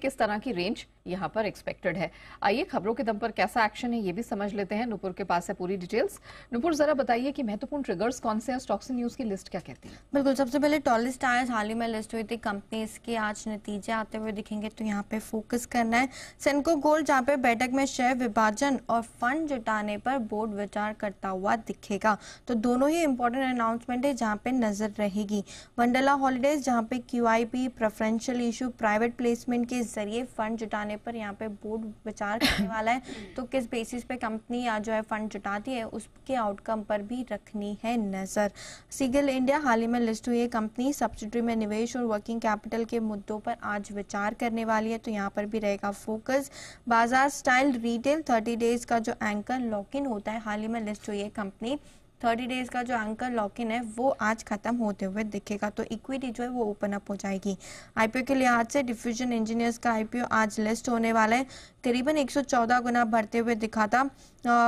किस तरह की रेंज यहाँ पर एक्सपेक्टेड है। आइए खबरों के दम पर कैसा एक्शन है ये भी समझ लेते हैं। नुपुर के पास है पूरी डिटेल्स। नुपुर, जरा बताइए कि महत्वपूर्ण ट्रिगर्स कौन से हैं, स्टॉक्स न्यूज की लिस्ट क्या कहती है? बिल्कुल, सबसे पहले टॉलिस टायर्स हाल ही में लिस्ट हुई थी कंपनीज के, आज नतीजे आते हुए दिखेंगे तो यहाँ पे फोकस करना है। सेंको गोल्ड जहाँ पे बैठक में शेयर विभाजन और फंड जुटाने पर बोर्ड विचार करता हुआ दिखेगा, तो दोनों ही इंपॉर्टेंट अनाउंसमेंट है जहाँ पे नजर रहेगी। वंडरला हॉलीडेज जहाँ पे QIP preferential issue private placement के जरिए फंड जुटाने पर यहाँ पे बोर्ड विचार करने वाला है, तो किस बेसिस पे कंपनी जो है फंड जुटाती है उसके आउटकम पर भी रखनी है नजर। सीगल इंडिया हाल ही में लिस्ट हुई है कंपनी, सब्सिडरी में निवेश और वर्किंग कैपिटल के मुद्दों पर आज विचार करने वाली है, तो यहाँ पर भी रहेगा फोकस। बाजार स्टाइल रिटेल 30 डेज का जो एंकर लॉक इन होता है, हाल ही में लिस्ट हुई है कंपनी, 30 डेज का जो एंकर लॉक इन है वो आज खत्म होते हुए दिखेगा, तो इक्विटी जो है वो ओपन अप हो जाएगी। IPO के लिहाज से डिफ्यूजन इंजीनियर्स का IPO आज लिस्ट होने वाला है, करीबन 114 गुना बढ़ते हुए दिखा था।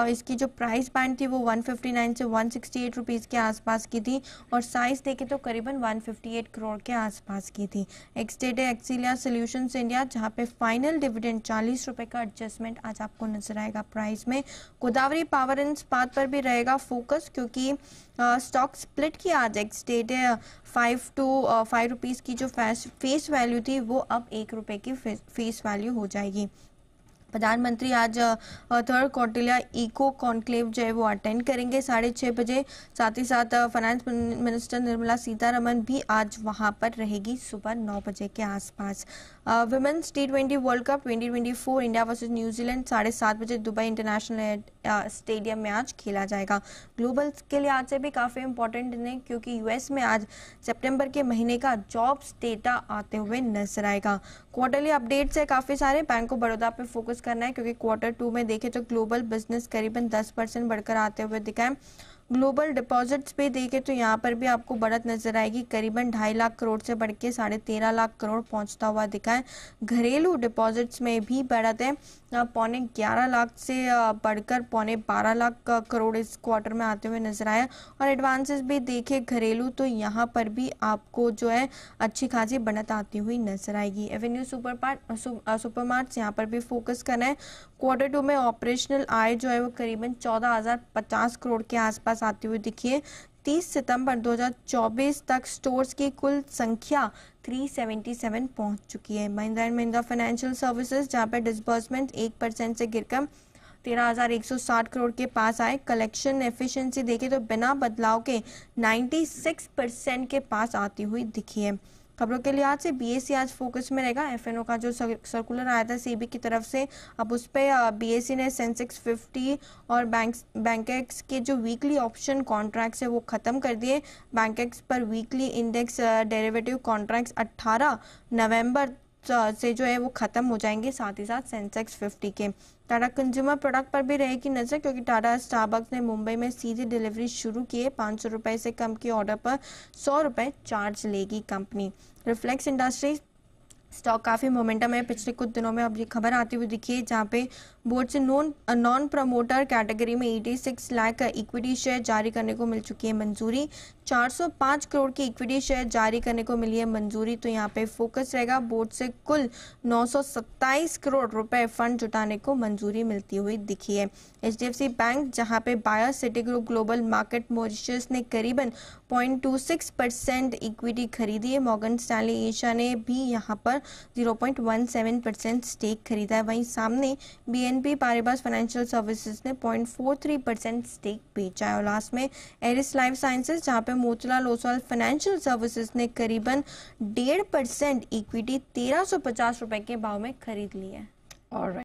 इसकी जो प्राइस बैंड थी वो 159 से 168 रुपीज़ के आसपास की थी और साइज देखे तो करीबन 158 करोड़ के आसपास की थी। एक्सटेट एक्सीलिया सॉल्यूशंस इंडिया जहां पे फाइनल डिविडेंड 40 रुपए का एडजस्टमेंट आज आपको नजर आएगा प्राइस में। गोदावरी पावर एंड इस्पात पर भी रहेगा फोकस, क्योंकि स्टॉक स्प्लिट की आज एक्सटेट 5 रुपीज़ की जो फेस वैल्यू थी वो अब 1 रुपए की फेस वैल्यू हो जाएगी। प्रधानमंत्री आज थर्ड क्वार्टिलिया इको कॉन्क्लेव जो है वो अटेंड करेंगे 6:30 बजे। साथ ही साथ फाइनेंस मिनिस्टर निर्मला सीतारमन भी आज वहां पर रहेगी सुबह 9 बजे के आसपास। Women's T20 world cup 2024 India versus New Zealand 7:30 बजे दुबई इंटरनेशनल स्टेडियम में आज खेला जाएगा। ग्लोबल के लिए आज से भी काफ़ी इंपॉर्टेंट है, क्योंकि US में आज सितंबर के महीने का जॉब्स डेटा आते हुए नजर आएगा। क्वार्टरली अपडेट से काफ़ी सारे बैंक ऑफ बड़ौदा पे फोकस करना है, क्योंकि Q2 में देखें तो ग्लोबल बिजनेस करीबन 10% बढ़कर आते हुए दिखा है। ग्लोबल डिपॉजिट्स पे देखें तो यहाँ पर भी आपको बढ़त नजर आएगी, करीबन 2.5 लाख करोड़ से बढ़ के 13.5 लाख करोड़ पहुंचता हुआ दिखा है। घरेलू डिपॉजिट्स में भी बढ़त है, 11.5 लाख से बढ़कर 12.5 लाख करोड़ इस क्वार्टर में आते हुए नजर आया। और एडवांसेस भी देखें घरेलू तो यहाँ पर भी आपको जो है अच्छी खासी बढ़त आती हुई नजर आएगी। एवेन्यू सुपरमार्ट्स यहाँ पर भी फोकस करना है। Q2 में ऑपरेशनल आय जो है वो करीबन 14,050 करोड़ के आसपास आती हुई दिखी है। 30 सितंबर 2024 तक स्टोर्स की कुल संख्या 377 पहुंच चुकी है। Mahindra and Mahindra financial services जहां पर डिसबर्समेंट 1% से गिरकर 13,160 करोड़ के पास आए। कलेक्शन एफिशिएंसी देखें तो बिना बदलाव के 96% के पास आती हुई दिखी है। खबरों के लिहाज से BSE आज फोकस में रहेगा। FNO का जो सर्कुलर आया था SEBI की तरफ से, अब उस पर BSE ने सेंसेक्स 50 और बैंकेक्स के जो वीकली ऑप्शन कॉन्ट्रैक्ट्स है वो खत्म कर दिए। बैंकेक्स पर वीकली इंडेक्स डेरिवेटिव कॉन्ट्रैक्ट्स 18 नवंबर से जो है वो खत्म हो जाएंगे, साथ ही साथ सेंसेक्स 50 के। टाटा कंज्यूमर प्रोडक्ट पर भी रहेगी नजर, क्योंकि टाटा स्टारबक्स ने मुंबई में सीधी डिलीवरी शुरू की है। 500 रुपए से कम की ऑर्डर पर 100 रुपए चार्ज लेगी कंपनी। रिफ्लेक्स इंडस्ट्रीज स्टॉक काफ़ी मोमेंटम है पिछले कुछ दिनों में, अब ये खबर आती हुई दिखी है जहाँ पे बोर्ड से नॉन प्रमोटर कैटेगरी में 86 लाख इक्विटी शेयर जारी करने को मिल चुकी है मंजूरी। 405 करोड़ की इक्विटी शेयर जारी करने को मिली है मंजूरी, तो यहाँ पे फोकस रहेगा। बोर्ड से कुल 927 करोड़ रुपए फंड जुटाने को मंजूरी मिलती हुई दिखी है। HDFC बैंक जहाँ पे buyer Citigroup global market Mauritius ने करीबन 0.26% इक्विटी खरीदी है। मॉर्गन स्टैनली एशिया ने भी यहाँ पर 0.17% स्टेक खरीदा है। वहीं सामने BNP पारिबास फाइनेंशियल सर्विसेज ने 0.43% स्टेक बेचा है। और लास्ट में एरिस लाइफ साइंसेज जहाँ पे मोतीलाल ओसवाल फाइनेंशियल सर्विसेज ने करीबन 1.5% इक्विटी 1350 रुपए के भाव में खरीद ली है।